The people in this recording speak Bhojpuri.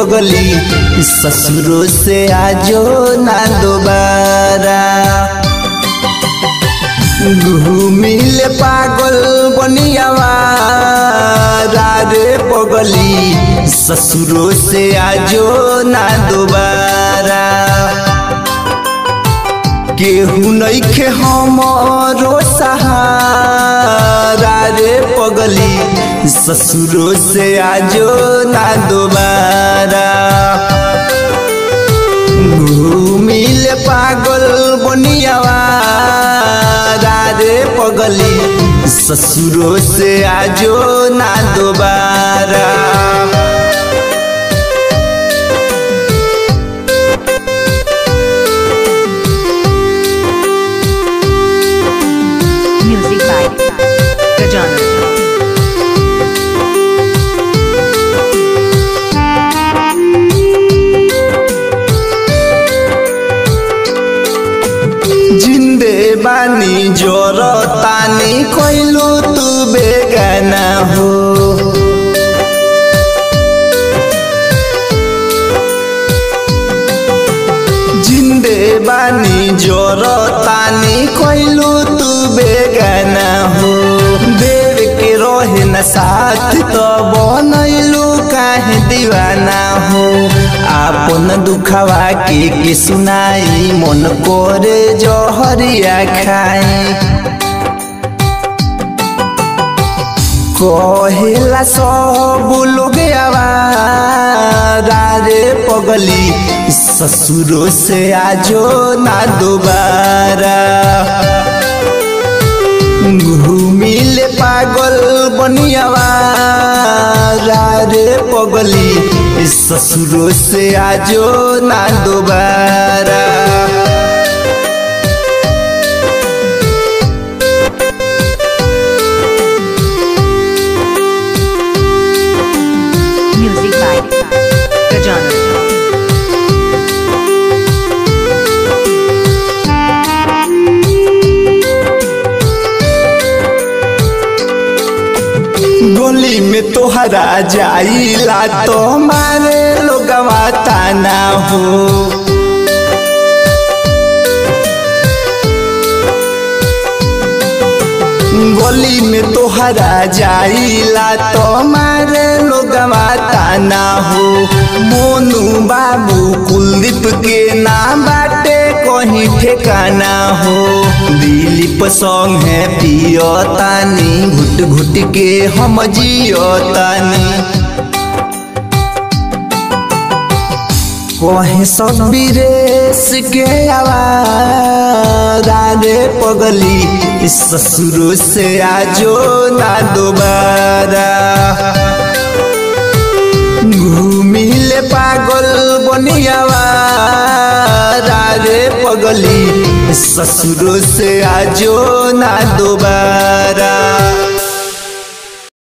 पगली ससुरों से आजो ना दोबारा। घूमिले पागल बनियावा रे पगली ससुरों से आजो ना दोबारा। केहू नइखे हमरो सहारा रे पगली ससुरों से आजो ना दोबारा। घूमिले पागल बनियावा रे पगली ससुरों से आजो ना दोबारा। जिंदे बानी जोर तानी कोइलू तू बेगाना हो। जिंदे बानी जोर तानी कोइलू तू बेगाना हो। देव के रहे न साथ तो बनैलू काहे दीवाना हो। आपन दुखवा के सुनाई मन करे जहरिया खाई। कहेला सब लोग रे पगली ससुरों से आजो ना दोबारा। घूमिले पागल बनियावा रे पगली ससुरों से आजो ना दोबारा। गोली में तोहरा जाइला तो मारे लोगवा ताना हो। गोली में तोहरा जाइला तो मारे लोगवा ताना हो। मोनू बाबू कुलदीप के नाम बाटे कहीं ठिकाना हो। दिलीप संग है पियो तानी घुट घुट के हम जियो तानी। कहे सब विदेश के आवारा रे पगली ससुरों से आजो ना दोबारा। घूमिले पागल बनियावा रे पगली ससुरों से आजो ना दोबारा।